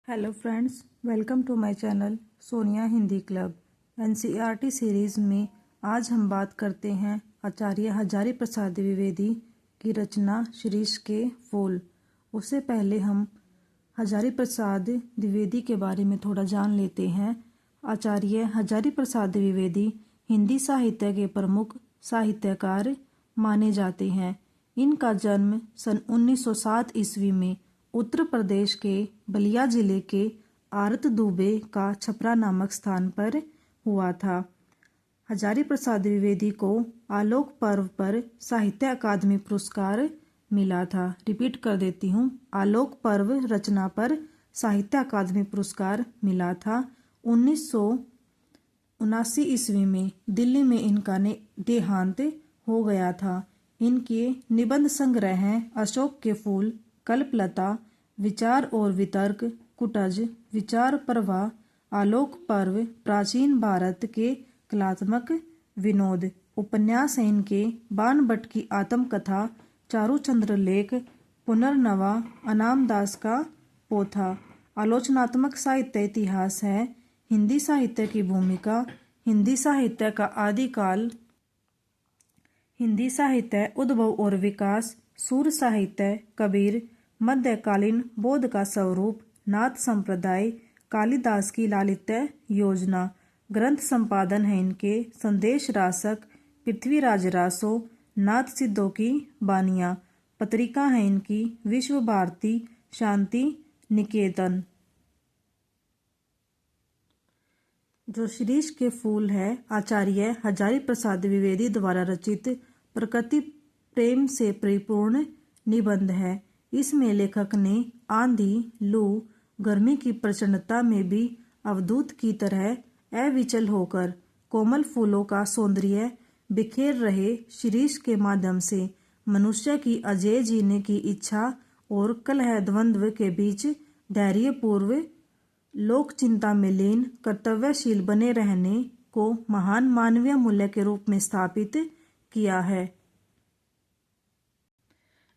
Hello friends, welcome to my channel Sonia Hindi club. NCERT series में आज हम बात करते हैं आचार्य हजारी प्रसाद द्विवेदी की रचना शिरीष के फूल। उससे पहले हम हजारी प्रसाद द्विवेदी के बारे में थोड़ा जान लेते हैं। आचार्य हजारी प्रसाद द्विवेदी हिंदी साहित्य के प्रमुख साहित्यकार माने जाते हैं। इनका जन्म सन 1907 ईस्वी में उत्तर प्रदेश के बलिया जिले के आरत दुबे का छपरा नामक स्थान पर हुआ था। हजारी प्रसाद द्विवेदी को आलोक पर्व पर साहित्य अकादमी पुरस्कार मिला था। रिपीट कर देती हूँ, आलोक पर्व रचना पर साहित्य अकादमी पुरस्कार मिला था। 1979 ईस्वी में दिल्ली में इनका देहांत हो गया था। इनके निबंध संग्रह हैं अशोक के फूल, कल्पलता, विचार और वितर्क, कुटज, विचार प्रवाह, आलोक पर्व, प्राचीन भारत के कलात्मक विनोद। उपन्यास हैं इनके बाणभट्ट की आत्मकथा, चारुचंद्र लेख, पुनर्नवा, अनाम दास का पोथा। आलोचनात्मक साहित्य इतिहास है हिंदी साहित्य की भूमिका, हिंदी साहित्य का आदिकाल, हिंदी साहित्य उद्भव और विकास, सूर साहित्य, कबीर, मध्यकालीन बौद्ध का स्वरूप, नाथ संप्रदाय, कालिदास की लालित्य योजना। ग्रंथ संपादन है इनके संदेश रासक, पृथ्वीराज रासो, नाथ सिद्धों की बानियाँ। पत्रिका है इनकी विश्व भारती, शांति निकेतन। जो शिरीष के फूल है आचार्य हजारी प्रसाद द्विवेदी द्वारा रचित प्रकृति प्रेम से परिपूर्ण निबंध है। इसमें लेखक ने आंधी, लू, गर्मी की प्रचंडता में भी अवधूत की तरह अविचल होकर कोमल फूलों का सौंदर्य बिखेर रहे शिरीष के माध्यम से मनुष्य की अजय जीने की इच्छा और कलह द्वंद्व के बीच धैर्यपूर्व लोक चिंता में लीन कर्तव्यशील बने रहने को महान मानवीय मूल्य के रूप में स्थापित किया है।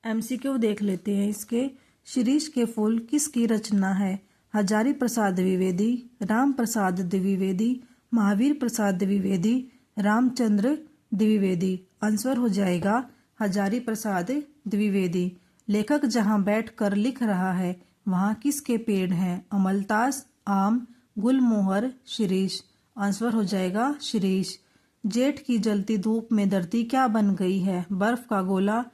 एमसीक्यू देख लेते हैं इसके। शिरीष के फूल किसकी रचना है? हजारी प्रसाद द्विवेदी, राम प्रसाद द्विवेदी, महावीर प्रसाद द्विवेदी, रामचंद्र द्विवेदी। आंसर हो जाएगा हजारी प्रसाद द्विवेदी। लेखक जहाँ बैठकर लिख रहा है वहाँ किसके पेड़ हैं? अमलतास, आम, गुलमोहर, शिरीष। आंसर हो जाएगा शिरीष। जेठ की जलती धूप में धरती क्या बन गई है? बर्फ का गोला,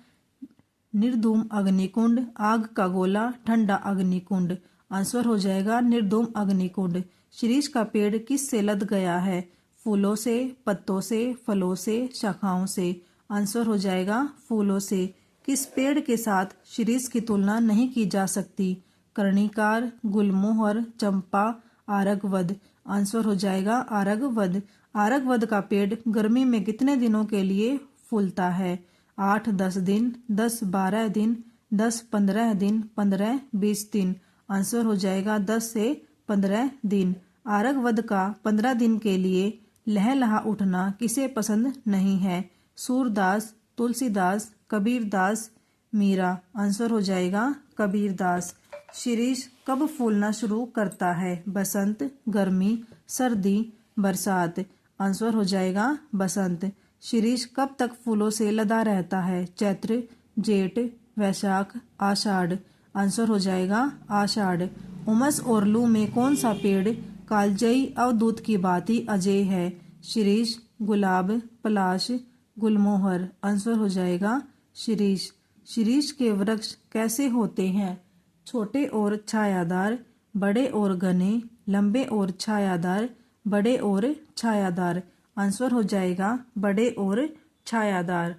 निर्धूम अग्निकुंड, आग का गोला, ठंडा अग्निकुंड। आंसर हो जाएगा निर्धूम अग्निकुंड। शिरीष का पेड़ किस से लद गया है? फूलों से, पत्तों से, फलों से, शाखाओं से। आंसर हो जाएगा फूलों से। किस पेड़ के साथ शिरीष की तुलना नहीं की जा सकती? कर्णिकार, गुलमोहर, चंपा, आरगवद। आंसर हो जाएगा आरगवद। आरगवद का पेड़ गर्मी में कितने दिनों के लिए फूलता है? 8-10 दिन, 10-12 दिन, 10-15 दिन, 15-20 दिन। आंसर हो जाएगा 10 से 15 दिन। आरगवद का 15 दिन के लिए लहलहा उठना किसे पसंद नहीं है? सूरदास, तुलसीदास, कबीरदास, मीरा। आंसर हो जाएगा कबीरदास। शिरीष कब फूलना शुरू करता है? बसंत, गर्मी, सर्दी, बरसात। आंसर हो जाएगा बसंत। शिरीष कब तक फूलों से लदा रहता है? चैत्र, जेठ, वैशाख, आषाढ़। आंसर हो जाएगा आषाढ़। उमस और लू में कौन सा पेड़ कालजयी अवधूत की भांति अजय है? शिरीष, गुलाब, पलाश, गुलमोहर। आंसर हो जाएगा शिरीष। शिरीष के वृक्ष कैसे होते हैं? छोटे और छायादार, बड़े और घने, लंबे और छायादार, बड़े और छायादार। आंसर हो जाएगा बड़े और छायादार।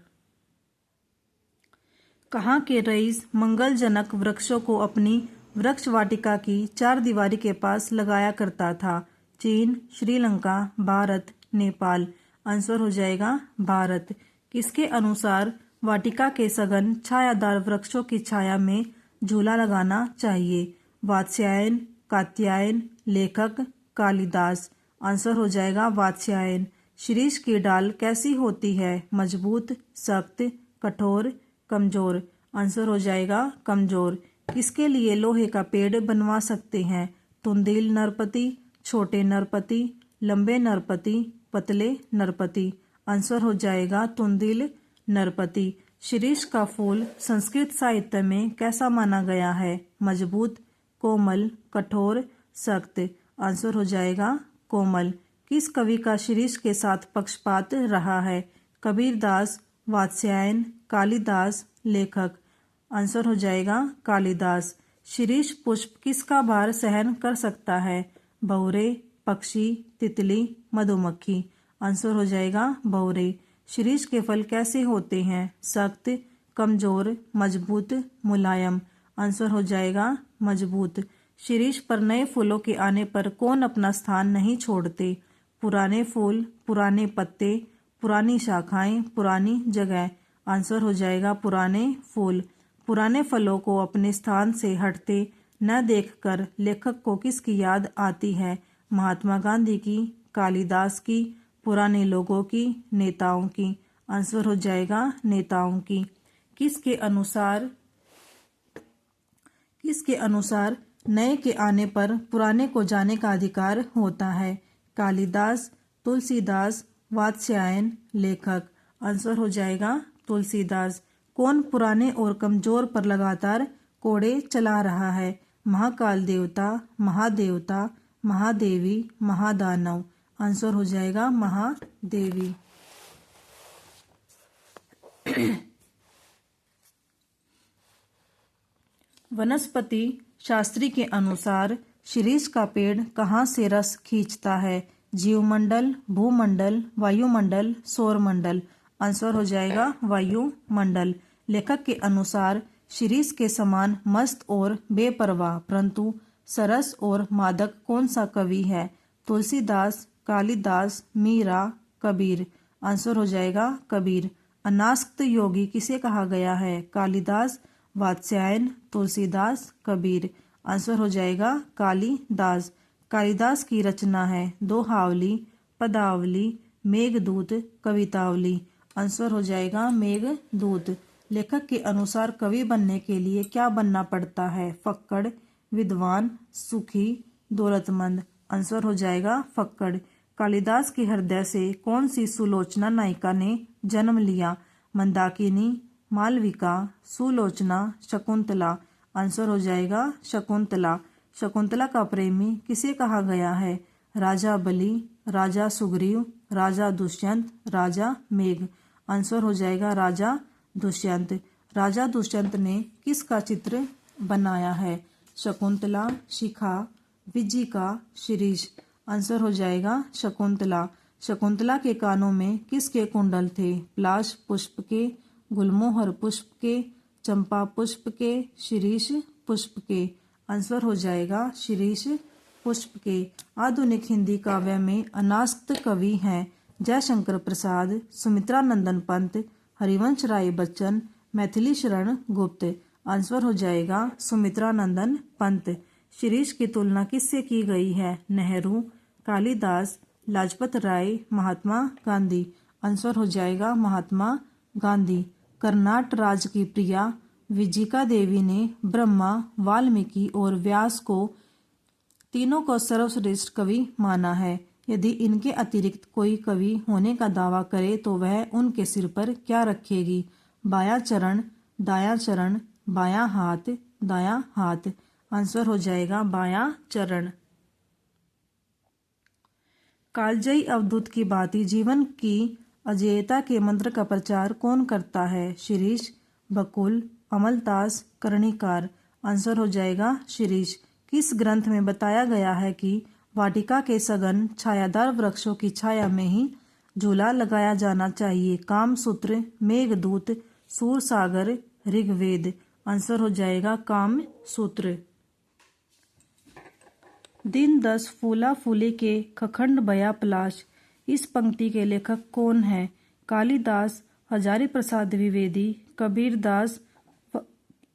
कहाँ के रईस मंगलजनक वृक्षों को अपनी वृक्ष वाटिका की चार दीवारी के पास लगाया करता था? चीन, श्रीलंका, भारत, नेपाल। आंसर हो जाएगा भारत। किसके अनुसार वाटिका के सघन छायादार वृक्षों की छाया में झूला लगाना चाहिए? वात्स्यायन, कात्यायन, लेखक, कालिदास। आंसर हो जाएगा वात्स्यायन। शिरीष की डाल कैसी होती है? मजबूत, सख्त, कठोर, कमजोर। आंसर हो जाएगा कमजोर। किसके लिए लोहे का पेड़ बनवा सकते हैं? तुंदील नरपति, छोटे नरपति, लंबे नरपति, पतले नरपति। आंसर हो जाएगा तुंदील नरपति। शिरीष का फूल संस्कृत साहित्य में कैसा माना गया है? मजबूत, कोमल, कठोर, सख्त। आंसर हो जाएगा कोमल। किस कवि का शिरीष के साथ पक्षपात रहा है? कबीरदास, वात्स्यायन, कालिदास, लेखक। आंसर हो जाएगा कालिदास। शिरीष पुष्प किसका भार सहन कर सकता है? भौरे, पक्षी, तितली, मधुमक्खी। आंसर हो जाएगा भौरे। शिरीष के फल कैसे होते हैं? सख्त, कमजोर, मजबूत, मुलायम। आंसर हो जाएगा मजबूत। शिरीष पर नए फूलों के आने पर कौन अपना स्थान नहीं छोड़ते? पुराने फूल, पुराने पत्ते, पुरानी शाखाएं, पुरानी जगह। आंसर हो जाएगा पुराने फूल। पुराने फलों को अपने स्थान से हटते न देखकर लेखक को किसकी याद आती है? महात्मा गांधी की, कालिदास की, पुराने लोगों की, नेताओं की। आंसर हो जाएगा नेताओं की। किसके अनुसार नए के आने पर पुराने को जाने का अधिकार होता है? कालिदास, तुलसीदास, वात्स्यायन, लेखक। आंसर हो जाएगा तुलसीदास। कौन पुराने और कमजोर पर लगातार कोड़े चला रहा है? महाकाल देवता, महादेवता, महादेवी, महादानव। आंसर हो जाएगा महादेवी। वनस्पति शास्त्री के अनुसार शिरीष का पेड़ कहाँ से रस खींचता है? जीवमंडल, भूमंडल, वायुमंडल, सौरमंडल। आंसर हो जाएगा वायुमंडल। लेखक के अनुसार शिरीष के समान मस्त और बेपरवाह परंतु सरस और मादक कौन सा कवि है? तुलसीदास, कालिदास, मीरा, कबीर। आंसर हो जाएगा कबीर। अनासक्त योगी किसे कहा गया है? कालिदास, वात्स्यायन, तुलसीदास, कबीर। आंसर हो जाएगा कालिदास। कालिदास की रचना है दोहावली, पदावली, मेघदूत, कवितावली। आंसर हो जाएगा मेघदूत। लेखक के अनुसार कवि बनने के लिए क्या बनना पड़ता है? फक्कड़, विद्वान, सुखी, दौलतमंद। आंसर हो जाएगा फक्कड़। कालिदास के हृदय से कौन सी सुलोचना नायिका ने जन्म लिया? मंदाकिनी, मालविका, सुलोचना, शकुंतला। आंसर हो जाएगा शकुंतला। शकुंतला का प्रेमी किसे कहा गया है? राजा बलि, राजा सुग्रीव, राजा दुष्यंत, राजा मेघ। आंसर हो जाएगा राजा दुष्यंत। राजा दुष्यंत ने किसका चित्र बनाया है? शकुंतला, शिखा, विजिका, शिरीष। आंसर हो जाएगा शकुंतला। शकुंतला के कानों में किसके कुंडल थे? पलाश पुष्प के, गुलमोहर पुष्प के, चंपा पुष्प के, शिरीष पुष्प के। आंसर हो जाएगा शिरीष पुष्प के। आधुनिक हिंदी काव्य में अनासक्त कवि हैं जयशंकर प्रसाद, सुमित्रा नंदन पंत, हरिवंश राय बच्चन, मैथिली शरण गुप्त। आंसर हो जाएगा सुमित्रा नंदन पंत। शिरीष की तुलना किससे की गई है? नेहरू, कालिदास, लाजपत राय, महात्मा गांधी। आंसर हो जाएगा महात्मा गांधी। कर्नाट राज की प्रिया विजिका देवी ने ब्रह्मा, वाल्मीकि और व्यास को तीनों को सर्वश्रेष्ठ कवि माना है। यदि इनके अतिरिक्त कोई कवि होने का दावा करे तो वह उनके सिर पर क्या रखेगी? बायां चरण, दायां चरण, बायां हाथ, दायां हाथ। आंसर हो जाएगा बायां चरण। कालजयी अवधूत की भांति जीवन की अजेयता के मंत्र का प्रचार कौन करता है? शिरीष, बकुल, अमलतास, कर्णिकार। आंसर हो जाएगा शिरीष। किस ग्रंथ में बताया गया है कि वाटिका के सघन छायादार वृक्षों की छाया में ही झूला लगाया जाना चाहिए? कामसूत्र, मेघदूत, सूरसागर, ऋग्वेद। आंसर हो जाएगा कामसूत्र। दिन 10 फूला फूले के खखंड बया पलाश। इस पंक्ति के लेखक कौन है? कालिदास, हजारी प्रसाद द्विवेदी, कबीरदास,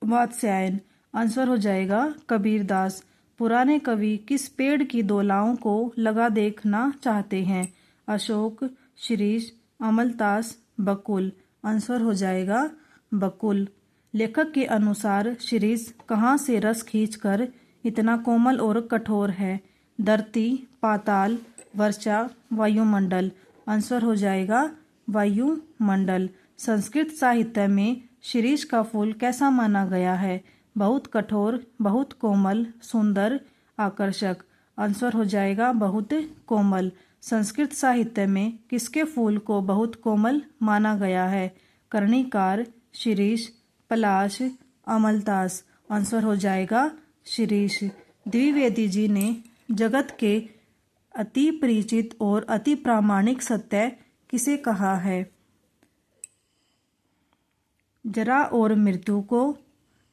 वात्स्यायन। आंसर हो जाएगा कबीरदास। पुराने कवि किस पेड़ की दोलाओं को लगा देखना चाहते हैं? अशोक, शिरीष, अमलतास, बकुल। आंसर हो जाएगा बकुल। लेखक के अनुसार शिरीष कहाँ से रस खींचकर इतना कोमल और कठोर है। धरती, पाताल, वर्षा, वायुमंडल। आंसर हो जाएगा वायुमंडल। संस्कृत साहित्य में शिरीष का फूल कैसा माना गया है? बहुत कठोर, बहुत कोमल, सुंदर, आकर्षक। आंसर हो जाएगा बहुत कोमल। संस्कृत साहित्य में किसके फूल को बहुत कोमल माना गया है? कर्णिकार, शिरीष, पलाश, अमलतास। आंसर हो जाएगा शिरीष। द्विवेदी जी ने जगत के अति परिचित और अति प्रामाणिक सत्य किसे कहा है? जरा और मृत्यु को,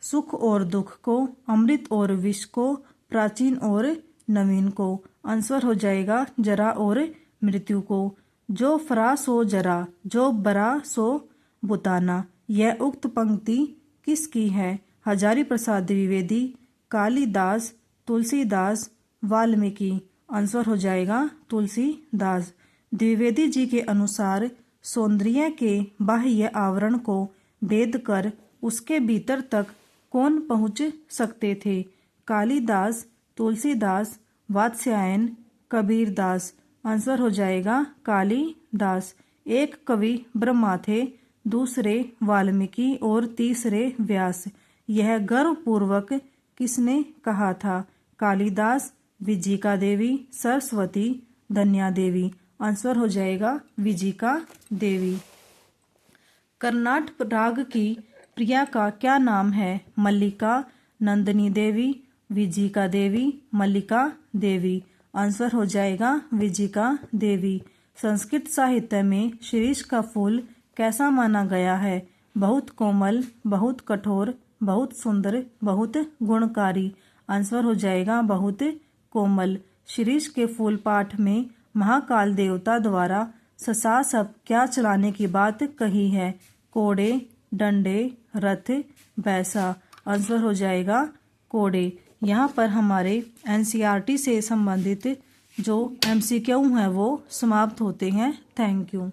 सुख और दुख को, अमृत और विष को, प्राचीन और नवीन को। आंसर हो जाएगा जरा और मृत्यु को। जो फरा सो जरा, जो बरा सो बुताना। यह उक्त पंक्ति किसकी है? हजारी प्रसाद द्विवेदी, कालिदास, तुलसीदास, वाल्मीकि। आंसर हो जाएगा तुलसीदास। द्विवेदी जी के अनुसार सौंदर्य के बाह्य आवरण को भेद कर उसके भीतर तक कौन पहुंच सकते थे? कालिदास, तुलसीदास, वात्स्यायन, कबीरदास। आंसर हो जाएगा कालिदास। एक कवि ब्रह्मा थे, दूसरे वाल्मीकि और तीसरे व्यास। यह गर्वपूर्वक किसने कहा था? कालिदास, विजिका देवी, सरस्वती, धन्या देवी। आंसर हो जाएगा विजिका देवी। कर्नाटक राग की प्रिया का क्या नाम है? मल्लिका, नंदिनी देवी, विजिका देवी, मल्लिका देवी। आंसर हो जाएगा विजिका देवी। संस्कृत साहित्य में शिरीष का फूल कैसा माना गया है? बहुत कोमल, बहुत कठोर, बहुत सुंदर, बहुत गुणकारी। आंसर हो जाएगा बहुत कोमल। शिरीष के फूल पाठ में महाकाल देवता द्वारा सब क्या चलाने की बात कही है? कोड़े, डंडे, रथ, बैसा। आंसर हो जाएगा कोड़े। यहाँ पर हमारे एनसीईआरटी से संबंधित जो एमसीक्यू है वो समाप्त होते हैं। Thank you.